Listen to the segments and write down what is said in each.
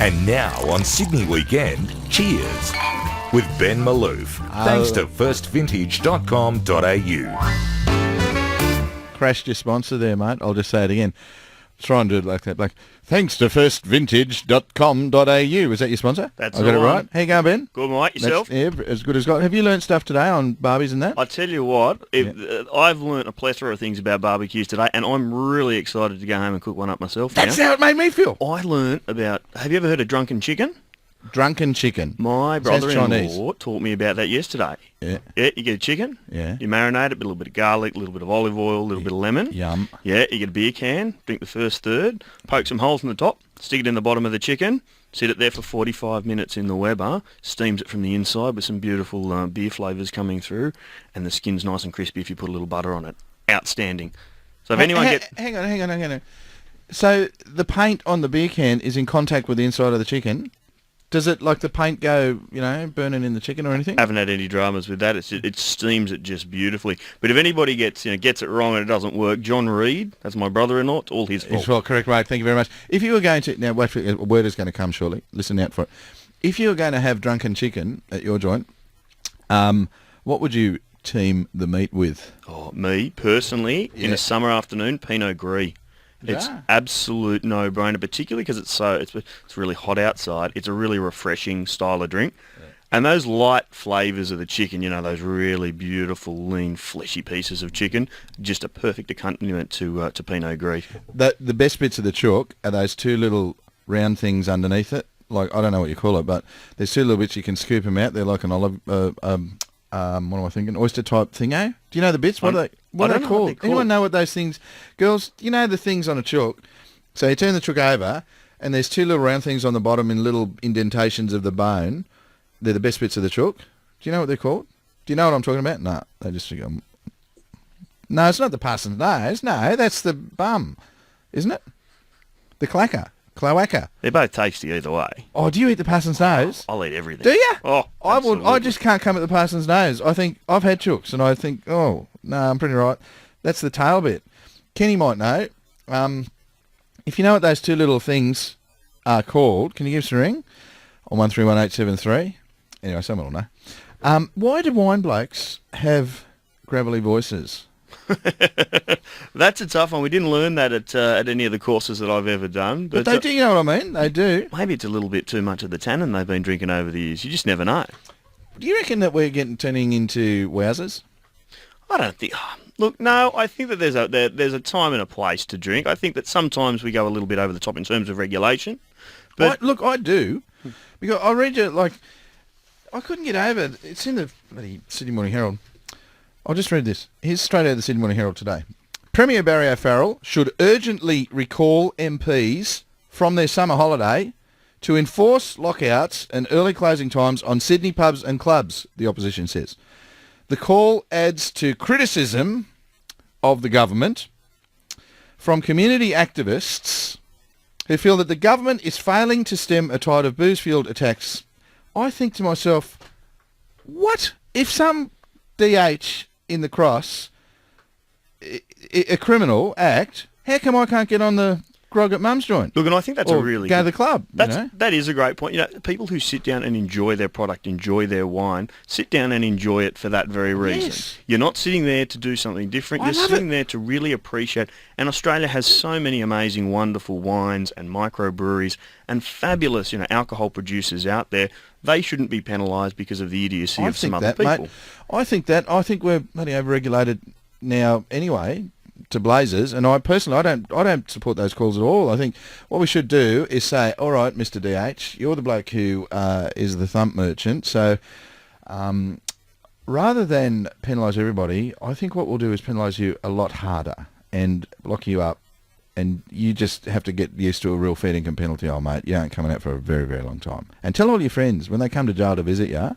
And now on Sydney Weekend, Cheers with Ben Malouf. Thanks to firstvintage.com.au. Crashed your sponsor there, mate. I'll just say it again. Try and do it like that. Like, thanks to firstvintage.com.au. Is that your sponsor? That's I got it right. How you going, Ben? Good, mate. Yourself? That's, yeah, as good as God. Have you learnt stuff today on barbies and that? I tell you what, I've learnt a plethora of things about barbecues today, and I'm really excited to go home and cook one up myself. That's how it made me feel. I learnt about... Have you ever heard of drunken chicken? Drunken chicken. My brother-in-law taught me about that yesterday. Yeah. Yeah, you get a chicken. Yeah. You marinate it, a little bit of garlic, a little bit of olive oil, a little bit of lemon. Yum. Yeah, you get a beer can, drink the first third, poke some holes in the top, stick it in the bottom of the chicken, sit it there for 45 minutes in the Weber, steams it from the inside with some beautiful beer flavours coming through, and the skin's nice and crispy if you put a little butter on it. Outstanding. So if anyone Hang on. So the paint on the beer can is in contact with the inside of the chicken. Does it, like the paint go, burning in the chicken or anything? Haven't had any dramas with that. It steams it just beautifully. But if anybody gets it wrong and it doesn't work, John Reed, that's my brother-in-law, it's all his fault. His fault, correct, right. Thank you very much. If you were going to... Now, wait for a word is going to come shortly. Listen out for it. If you were going to have drunken chicken at your joint, what would you team the meat with? Oh, me, personally, in a summer afternoon, Pinot Gris. It's absolute no-brainer, particularly because it's really hot outside. It's a really refreshing style of drink. Yeah. And those light flavours of the chicken, those really beautiful, lean, fleshy pieces of chicken, just a perfect accompaniment to Pinot Gris. The best bits of the chalk are those two little round things underneath it. Like, I don't know what you call it, but there's two little bits you can scoop them out. They're like an olive... what am I thinking? Oyster-type thingo? Do you know the bits? What are they called? Anyone know what those things... Girls, you know the things on a chalk? So you turn the chalk over, and there's two little round things on the bottom in little indentations of the bone. They're the best bits of the chalk. Do you know what they're called? Do you know what I'm talking about? No, they just figure... No, it's not the parson's nose. No, that's the bum. Isn't it? The clacker. Cloaca. They're both tasty either way. Oh, do you eat the parson's nose? I'll eat everything. Do you? Oh, absolutely. I just can't come at the parson's nose. I think I've had chooks, and I think, oh no, I'm pretty right. That's the tail bit. Kenny might know. If you know what those two little things are called, can you give us a ring on 131873? Anyway, someone will know. Why do wine blokes have gravelly voices? That's a tough one. We didn't learn that at any of the courses that I've ever done. But they do, you know what I mean? They do. Maybe it's a little bit too much of the tannin they've been drinking over the years. You just never know. Do you reckon that we're turning into wowsers? I don't think... Look, no, I think that there's a time and a place to drink. I think that sometimes we go a little bit over the top in terms of regulation. But I do. Because I'll read you, I couldn't get over it. It's in the bloody Sydney Morning Herald. I'll just read this. Here's straight out of the Sydney Morning Herald today. Premier Barry O'Farrell should urgently recall MPs from their summer holiday to enforce lockouts and early closing times on Sydney pubs and clubs, the opposition says. The call adds to criticism of the government from community activists who feel that the government is failing to stem a tide of booze-fueled attacks. I think to myself, what if some DH in the cross, a criminal act, how come I can't get on the grog at mum's joint? Look, and I think that's or a really go to the club. That is a great point. People who sit down and enjoy their product, enjoy their wine, sit down and enjoy it for that very reason. Yes. You're not sitting there to do something different. You're sitting there to really appreciate. And Australia has so many amazing, wonderful wines and microbreweries and fabulous, alcohol producers out there. They shouldn't be penalised because of the idiocy of some other people. Mate, I think we're bloody overregulated now anyway, to blazers, and I don't support those calls at all. I think what we should do is say, all right, Mr. DH, you're the bloke who is the thump merchant, so rather than penalise everybody, I think what we'll do is penalise you a lot harder and lock you up, and you just have to get used to a real fair income penalty, old mate. You ain't coming out for a very, very long time. And tell all your friends, when they come to jail to visit you,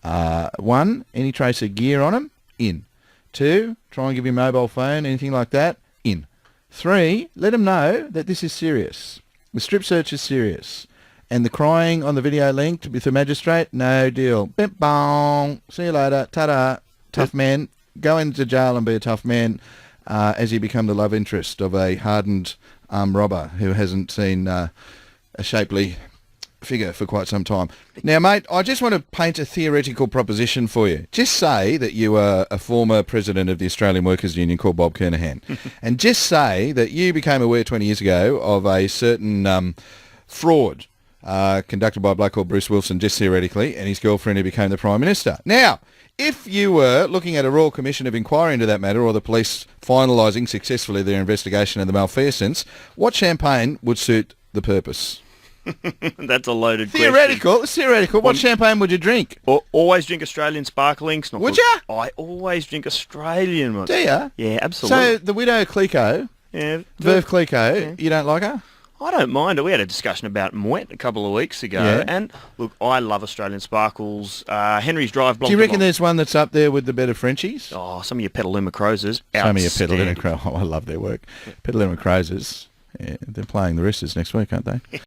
1, any trace of gear on them, in. 2, try and give your mobile phone, anything like that, in. 3, let them know that this is serious. The strip search is serious. And the crying on the video linked with the magistrate, no deal. Bim bong. See you later. Ta-da. Tough man. Go into jail and be a tough man as you become the love interest of a hardened robber who hasn't seen a shapely figure for quite some time. Now, mate, I just want to paint a theoretical proposition for you. Just say that you are a former president of the Australian Workers' Union called Bob Kernahan, and just say that you became aware 20 years ago of a certain fraud conducted by a bloke called Bruce Wilson, just theoretically, and his girlfriend who became the Prime Minister. Now, if you were looking at a Royal Commission of Inquiry into that matter, or the police finalising successfully their investigation of the malfeasance, what champagne would suit the purpose? That's a loaded Theoretical. question. It's theoretical. What champagne would you drink? Always drink Australian sparklings. Would ya? I always drink Australian ones. Do you? Yeah, absolutely. So the widow Clicquot, yeah, Verve Clicquot, you don't like her? I don't mind it. We had a discussion about Moet a couple of weeks ago. Yeah. And, look, I love Australian sparkles. Henry's Drive Blanc Do you de reckon Blanc. there's one that's up there with the better Frenchies? Oh, some of your Petaluma Crozes. Some of your outstanding. Petaluma Crozes. Oh, I love their work. Petaluma Crozes. Yeah, they're playing the Roosters next week, aren't they?